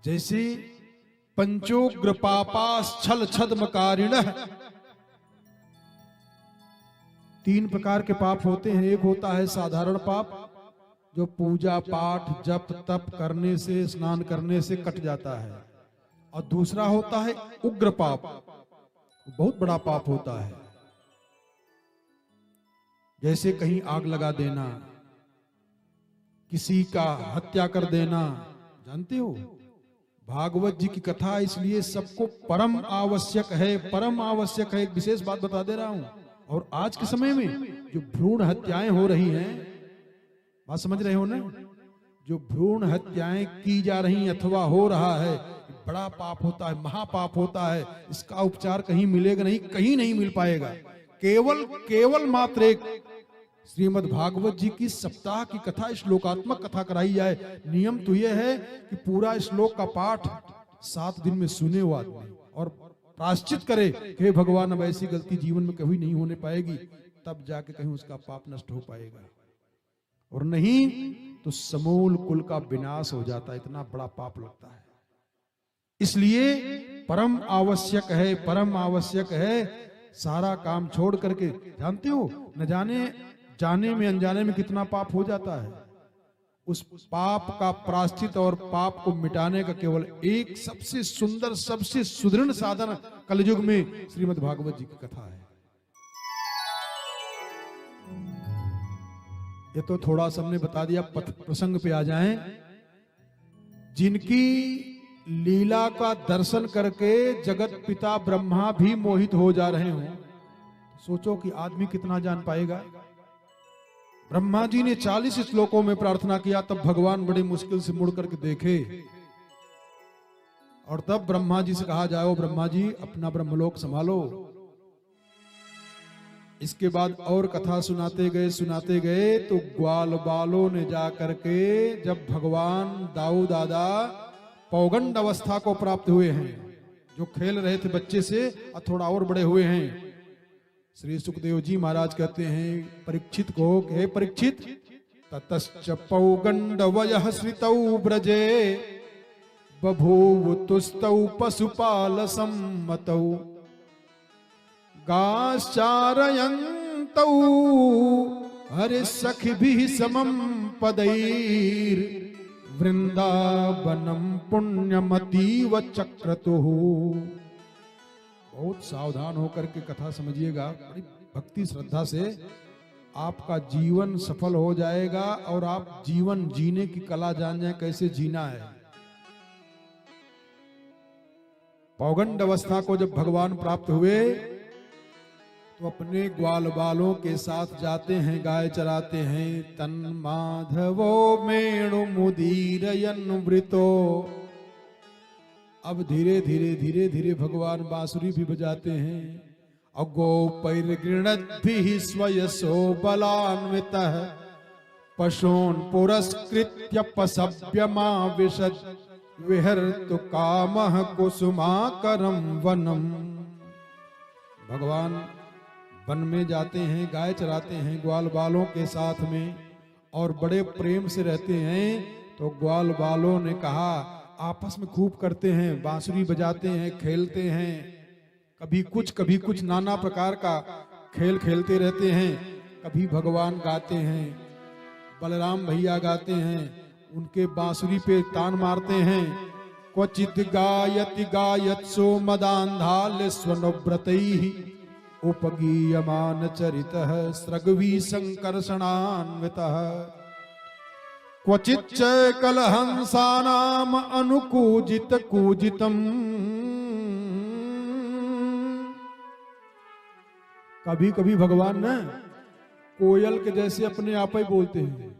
जैसे पंचोग्र पापाश्छल छद्मकारिणः, 3 प्रकार के पाप होते हैं। एक होता है साधारण पाप, जो पूजा पाठ जप तप करने से, स्नान करने से कट जाता है, और दूसरा होता है उग्र पाप, बहुत बड़ा पाप होता है। जैसे कहीं आग लगा देना, किसी का हत्या कर देना। जानते हो भागवत जी की कथा इसलिए सबको परम आवश्यक है, परम आवश्यक है। एक विशेष बात बता दे रहा हूं, और आज के समय में जो भ्रूण हत्याएं हो रही हैं, बात समझ रहे हो ना, जो भ्रूण हत्याएं की जा रही अथवा हो रहा है, बड़ा पाप होता है, महापाप होता है। इसका उपचार कहीं मिलेगा नहीं, कहीं नहीं मिल पाएगा। केवल मात्र एक श्रीमद् भागवत जी की सप्ताह की कथा, श्लोकात्मक कथा कराई जाए। नियम तो यह है कि पूरा श्लोक का पाठ 7 दिन में सुने वो आदमी और प्रायश्चित करे कि हे भगवान अब ऐसी गलती जीवन में कभी नहीं होने पाएगी, तब जाके कहीं उसका पाप नष्ट हो पाएगा, और नहीं तो समूल कुल का विनाश हो जाता है। इतना बड़ा पाप लगता है। इसलिए परम आवश्यक है, परम आवश्यक है। सारा काम छोड़ करके, जानते हो न जाने में अनजाने में कितना पाप हो जाता है। उस पाप का प्रायश्चित और पाप को मिटाने का केवल एक सबसे सुंदर, सबसे सुदृढ़ साधन कलयुग में श्रीमद् भागवत जी की कथा है। ये तो थोड़ा सा हमने बता दिया, प्रसंग पे आ जाएं। जिनकी लीला का दर्शन करके जगत पिता ब्रह्मा भी मोहित हो जा रहे हो, सोचो कि आदमी कितना जान पाएगा। ब्रह्मा जी ने 40 श्लोकों में प्रार्थना किया, तब भगवान बड़ी मुश्किल से मुड़ करके देखे, और तब ब्रह्मा जी से कहा, जाओ ब्रह्मा जी अपना ब्रह्मलोक संभालो। इसके बाद और कथा सुनाते गए तो ग्वाल बालों ने जा करके, जब भगवान दाऊ दादा पौगंड अवस्था को प्राप्त हुए हैं, जो खेल रहे थे बच्चे से और थोड़ा और बड़े हुए हैं, श्री सुखदेव जी महाराज कहते हैं परीक्षित को, हे परीक्षित, ततश्च पौगंड वयः श्रितौ ब्रजे बभूव तुस्तौ पशुपाल सम्मतौ गाश्चारयन्तौ हरि सखिभिः समं पदैर् वृंदावनम पुण्यमतीव चक्रतुः। बहुत सावधान होकर के कथा समझिएगा, बड़ी भक्ति श्रद्धा से आपका जीवन सफल हो जाएगा, और आप जीवन जीने की कला जान जाए, कैसे जीना है। पौगंड अवस्था को जब भगवान प्राप्त हुए तो अपने ग्वाल बालों के साथ जाते हैं, गाय चराते हैं। तन माधवो मेणु मुदीरयन् वृतो, अब धीरे धीरे भगवान बांसुरी भी बजाते हैं। अगोपैर्गृणद्भिः स्वयसो बलान्वितः पशून् पुरस्कृत्य पसव्यमाविशत् विहर्तु कामः कुसुमाकरं वनम्। भगवान वन में जाते हैं, गाय चराते हैं ग्वाल बालों के साथ में, और बड़े प्रेम से रहते हैं। तो ग्वाल बालों ने कहा, आपस में खूब करते हैं, बांसुरी बजाते हैं, खेलते हैं, कभी कुछ नाना प्रकार का खेल खेलते रहते हैं। कभी भगवान गाते हैं, बलराम भैया गाते हैं, उनके बांसुरी पे तान मारते हैं। क्वचित गायति गायत्सो मदान्धाल्य स्वनुव्रतैः उपगीयमान चरितः स्रग्वी संकर्षणान्वितः क्वचिच्च कलहंसानाम अनुकूजित कूजितम। कभी कभी भगवान न कोयल के जैसे अपने आप ही बोलते हैं,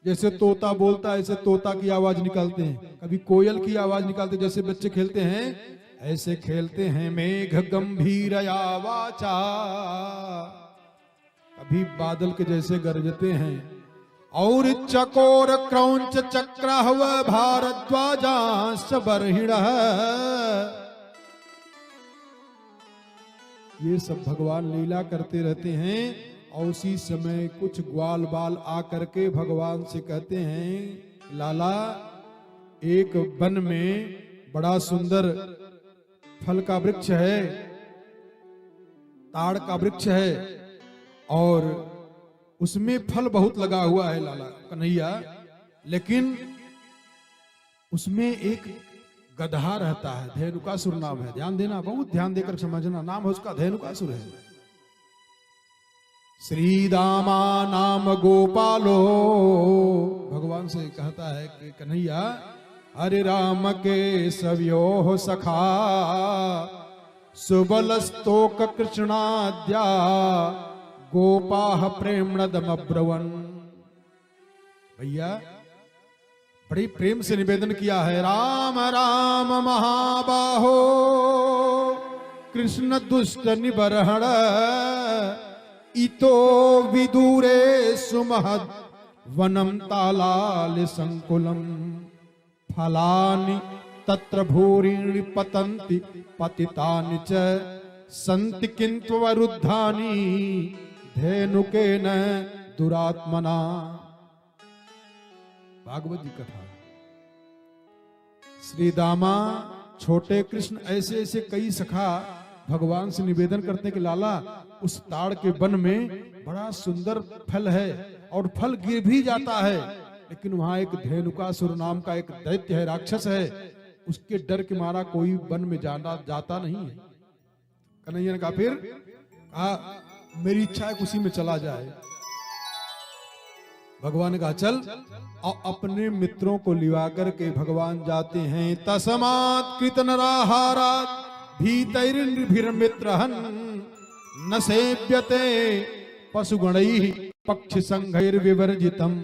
जैसे तोता बोलता है ऐसे तोता की आवाज निकालते हैं, कभी कोयल की आवाज निकालते, जैसे बच्चे खेलते हैं ऐसे खेलते हैं। मेघ गंभीरया वाचा, कभी बादल के जैसे गरजते हैं। और चकोर क्रौंच चक्रहव भारद्वाजांश बर्हिणः, ये सब भगवान लीला करते रहते हैं। और उसी समय कुछ ग्वाल बाल आकर के भगवान से कहते हैं, लाला एक वन में बड़ा सुंदर फल का वृक्ष है, ताड़ का वृक्ष है, और उसमें फल बहुत लगा हुआ है लाला कन्हैया, लेकिन उसमें एक गधा रहता है, धेनुकासुर नाम है। ध्यान देना, बहुत ध्यान देकर समझना, नाम है उसका धेनुकासुर है। श्री दामा नाम गोपालो, भगवान से कहता है कि कन्हैया हरे राम के सव्यो सखा, सुबलस्तोक कृष्णाद्या गोपाह प्रेमणदमब्रवन। भैया बड़ी प्रेम से निवेदन किया है, राम राम महाबाहो कृष्ण दुष्ट निबरहण, इतो विदूरे सुमहद वनम तालाल संकुलम, फलानि तत्र भूरिणि पतन्ति पतितानि च सन्ति किन्तु वरुद्धानि धेनुकेन दुरात्मना। भागवत जी कथा। श्री दामा छोटे कृष्ण ऐसे ऐसे कई सखा भगवान से निवेदन करते कि लाला उस ताड़ के वन में बड़ा सुंदर फल है और फल गिर भी जाता है, लेकिन वहां एक धेनुकासुर नाम का एक दैत्य है, राक्षस है, उसके डर के मारा कोई वन में जाता नहीं है। कन्हैया ने कहा फिर कहा मेरी इच्छा है उसी में चला जाए। भगवान ने कहा चल, और अपने मित्रों को लिवा करके भगवान जाते हैं। तस्मात् कृत नराहारात् भीतैर्भिर्मित्रहन् न सेव्यते पशुगणैः पक्षि संघैर्विवर्जितम्।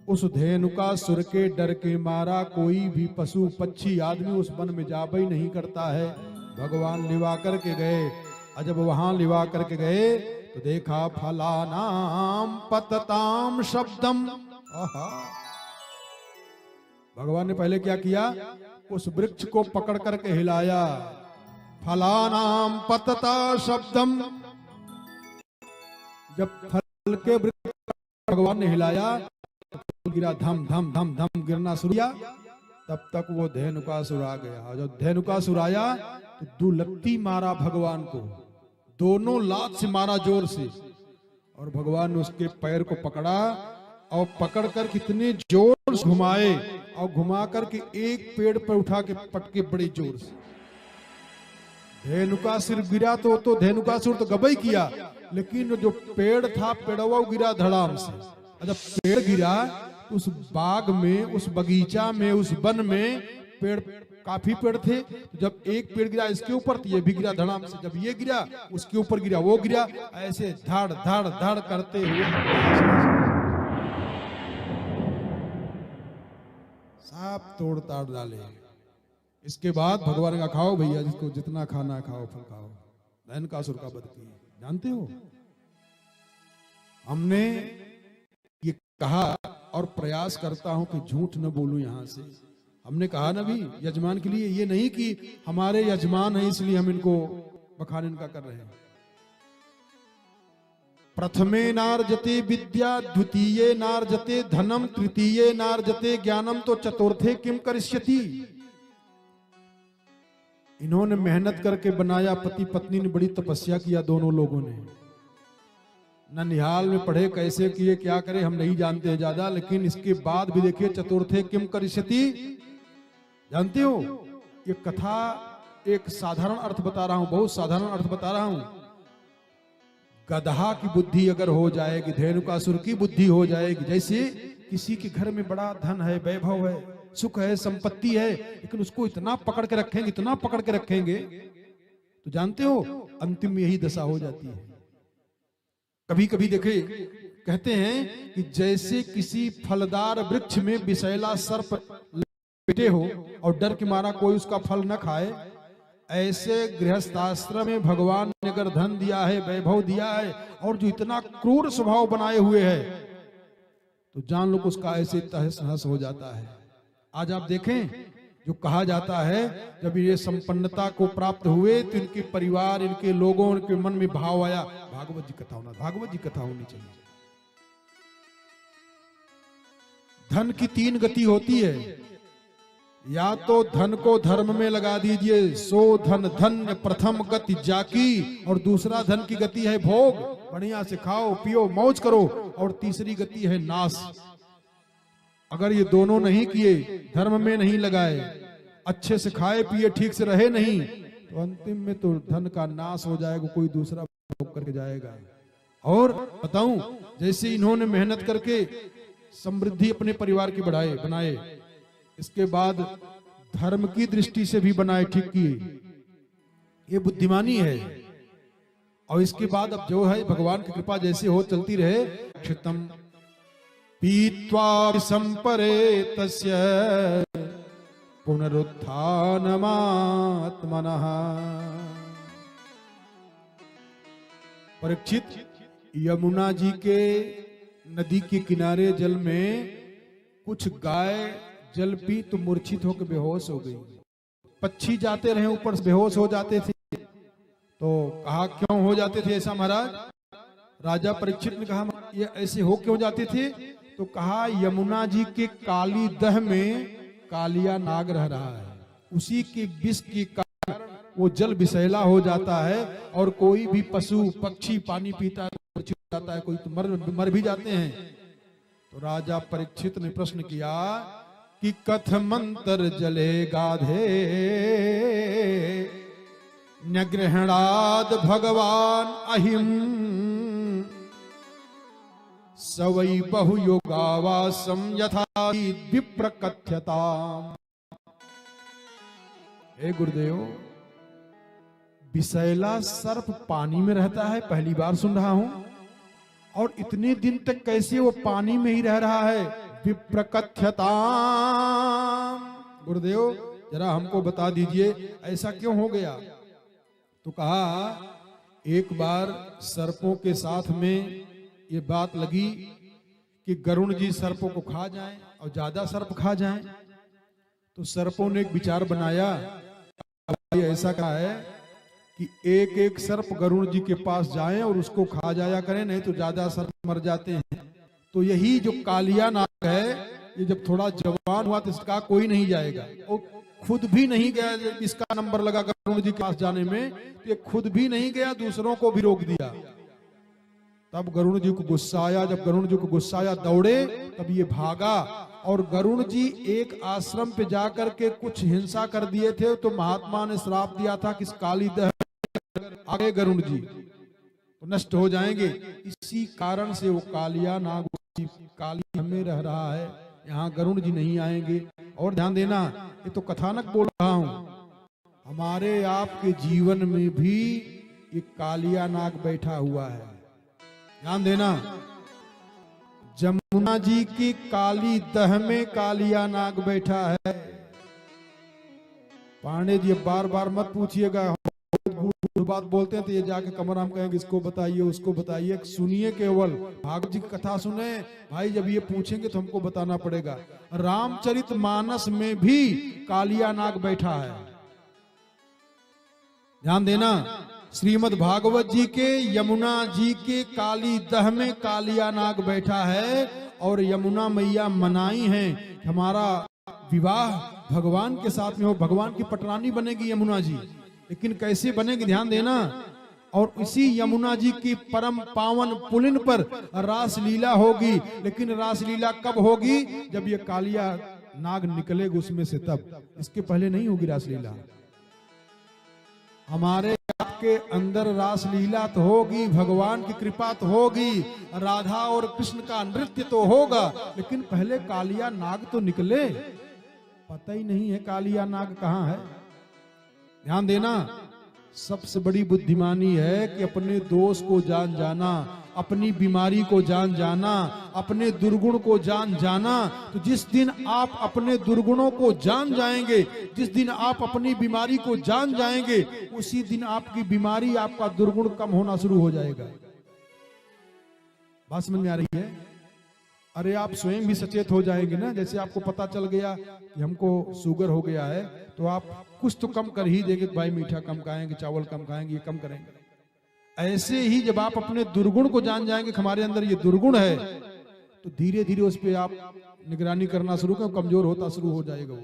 उस धेनुकासुर के डर के मारा कोई भी पशु पक्षी आदमी उस वन में जाबा ही नहीं करता है। भगवान लिवा करके गए, और जब वहां लिवा करके गए तो देखा फलानाम पतताम शब्दम। भगवान ने पहले क्या किया, उस वृक्ष को पकड़ करके हिलाया, फलानाम पतता शब्दम। जब फल के वृक्ष भगवान ने हिलाया तो गिरा, धम धम धम धम गिरना शुरू किया, तब तक वो धेनुकासुर आ गया। जब धेनुकासुर आया तो दुलत्ती मारा भगवान को, दोनों लात से मारा जोर से, और भगवान ने उसके पैर को पकड़ा और पकड़कर कितने जोर से घुमाए, और घुमा करके एक पेड़ पर उठा के पटके बड़े जोर से। धेनुकासुर गिरा तो धेनुकासुर तो गबई किया, लेकिन जो पेड़ था पेड़वा गिरा धड़ाम से। जब पेड़ गिरा तो उस बाग में, उस बगीचा में, उस वन में पेड़ काफी पेड़ थे, तो जब एक पेड़ गिरा इसके ऊपर तो ये भी गिरा धड़ाम से, जब ये गिरा उसके ऊपर गिरा, वो गिरा, ऐसे धड़ धड़ धड़ करते हुए सब तोड़ ताड़ डाले। इसके बाद भगवान ने कहा खाओ भैया, जिसको जितना खाना है खाओ, फल खाओ। धेनुकासुर का वध किया। जानते हो, हमने ये कहा और प्रयास करता हूं कि झूठ न बोलूं यहां से। हमने कहा ना भी यजमान के लिए, ये नहीं कि हमारे यजमान है इसलिए हम इनको बखान इनका कर रहे हैं। प्रथमे नार्जते विद्या, द्वितीये नार्जते धनम, तृतीये नार्जते ज्ञानम, तो चतुर्थे किम करिष्यति। इन्होंने मेहनत करके बनाया, पति पत्नी ने बड़ी तपस्या किया, दोनों लोगों ने ननिहाल में पढ़े, कैसे किए क्या करे हम नहीं जानते हैं ज्यादा, लेकिन इसके बाद भी देखिए चतुर्थे किम करिष्यति। जानते हो, ये कथा एक साधारण अर्थ बता रहा हूं, बहुत साधारण अर्थ बता रहा हूं। गधा की बुद्धि अगर हो जाएगी, धेनुकासुर की बुद्धि हो जाएगी, जैसे किसी के घर में बड़ा धन है, वैभव है, सुख है, संपत्ति है, लेकिन उसको इतना पकड़ के रखेंगे, इतना पकड़ के रखेंगे, तो जानते हो अंतिम में यही दशा हो जाती है। कभी कभी देखे, कहते हैं कि जैसे किसी फलदार वृक्ष में विषैला सर्प लपेटे हो और डर के मारा कोई उसका फल न खाए, ऐसे गृहस्थाश्रम में भगवान ने अगर धन दिया है, वैभव दिया है, और जो इतना क्रूर स्वभाव बनाए हुए है, तो जान लो उसका ऐसे तहस नहस हो जाता है। आज आप देखें, जो कहा जाता है जब ये संपन्नता को प्राप्त हुए तो इनके परिवार, इनके लोगों के मन में भाव आया, भागवत जी कथा होना, भागवत जी कथा होनी चाहिए। धन की तीन गति होती है, या तो धन को धर्म में लगा दीजिए, सो धन धन्य प्रथम गति जाकी, और दूसरा धन की गति है भोग, बढ़िया से खाओ पियो मौज करो, और तीसरी गति है नाश। अगर ये दोनों नहीं किए, धर्म में नहीं लगाए, अच्छे से खाए पिए ठीक से रहे नहीं, तो अंतिम में तो धन का नाश हो जाएगा, कोई दूसरा भोग करके जाएगा। और बताऊं, जैसे इन्होंने मेहनत करके समृद्धि अपने परिवार की बनाए, इसके बाद धर्म की दृष्टि से भी बनाए, ठीक किए, ये बुद्धिमानी है। और इसके बाद अब जो है भगवान की कृपा जैसे हो चलती रहे। क्षितम पीत्वा संपरे तस्य पुनरुत्थानमात्मनः। परीक्षित, यमुना जी के नदी के किनारे जल में कुछ गाय जल पी तो मूर्छित होकर बेहोश हो गई। पक्षी जाते रहे ऊपर से बेहोश हो जाते थे, तो कहा क्यों हो जाते थे ऐसा महाराज? राजा परीक्षित ने कहा ये ऐसे हो क्यों जाते थे? तो कहा यमुना जी के काली दह में कालिया नाग रह रहा है, उसी के विष के कारण वो जल विषैला हो जाता है, और कोई भी पशु पक्षी पानी पीता है मूर्छित हो जाता है, कोई तो मर भी जाते हैं। तो राजा परीक्षित ने प्रश्न किया कि कथमंतर जले गाधे न्यग्रहणाद भगवान अहिम सवै बहु योगावासम यथा विप्र कथ्यता। हे गुरुदेव, विषैला सर्प पानी में रहता है, पहली बार सुन रहा हूं, और इतने दिन तक कैसे वो पानी में ही रह रहा है? विप्र कथ्यता। गुरुदेव जरा हमको बता दीजिए ऐसा क्यों हो गया? तो कहा एक बार सर्पों के साथ में ये बात लगी कि गरुण जी सर्पों को खा जाएं, और ज्यादा सर्प खा जाएं, तो सर्पों ने एक विचार बनाया, ऐसा कहा है कि एक एक सर्प गरुण जी के पास जाएं और उसको खा जाया करें, नहीं तो ज्यादा सर्प मर जाते हैं। तो यही जो कालिया नाग है, ये जब थोड़ा जवान हुआ तो इसका कोई नहीं जाएगा, और खुद भी नहीं गया। इसका नंबर लगा गरुण जी के पास जाने में, तो ये खुद भी नहीं गया, दूसरों को भी रोक दिया। तब गरुण जी को गुस्सा आया, जब गरुण जी को गुस्सा आया दौड़े, तब ये भागा, और गरुण जी एक आश्रम पे जाकर के कुछ हिंसा कर दिए थे, तो महात्मा ने श्राप दिया था कि इस काली दह आगे गरुण जी तो नष्ट हो जाएंगे। इसी कारण से वो कालिया नाग काली में रह रहा है, यहाँ गरुण जी नहीं आएंगे। और ध्यान देना, ये तो कथानक बोल रहा हूं, हमारे आपके जीवन में भी ये कालिया नाग बैठा हुआ है। ध्यान देना, जमुना जी की काली दह में कालिया नाग बैठा है। पांडे जी बार बार मत पूछिएगा, बात बोलते हैं तो ये जाके कमरा में कहेंगे इसको बताइए उसको बताइए। सुनिए, केवल भागवत जी की कथा सुने भाई, जब ये पूछेंगे तो हमको बताना पड़ेगा। रामचरितमानस में भी कालिया नाग बैठा है। ध्यान देना, श्रीमद् भागवत जी के यमुना जी के काली दह में कालिया नाग बैठा है, और यमुना मैया मनाई है हमारा विवाह भगवान के साथ में हो, भगवान की पटरानी बनेगी यमुना जी। लेकिन कैसे बनेगी? ध्यान देना। और इसी यमुना जी की परम पावन पुलिन पर रासलीला होगी। लेकिन रासलीला कब होगी? जब ये कालिया नाग निकलेगा उसमें से, तब। इसके पहले नहीं होगी रासलीला। हमारे आपके अंदर रासलीला तो होगी, भगवान की कृपा तो होगी, राधा और कृष्ण का नृत्य तो होगा, लेकिन पहले कालिया नाग तो निकले। पता ही नहीं है कालिया नाग कहाँ है। ध्यान देना, सबसे बड़ी बुद्धिमानी है कि अपने दोष को जान जाना, अपनी बीमारी को जान जाना, अपने दुर्गुण को जान जाना। तो जिस दिन आप अपने दुर्गुणों को जान जाएंगे, जिस दिन आप अपनी बीमारी को जान जाएंगे, उसी दिन आपकी बीमारी, आपका दुर्गुण कम होना शुरू हो जाएगा। बात समझ में आ रही है? अरे आप स्वयं भी सचेत हो जाएंगे ना। जैसे आपको पता चल गया कि हमको शुगर हो गया है, तो आप कुछ तो कम कर ही देंगे, भाई मीठा कम खाएंगे, चावल कम खाएंगे, ये कम करेंगे। ऐसे ही जब आप अपने दुर्गुण को जान जाएंगे कि हमारे अंदर ये दुर्गुण है, तो धीरे धीरे उस पर आप निगरानी करना शुरू करें, कमजोर होता शुरू हो जाएगा वो।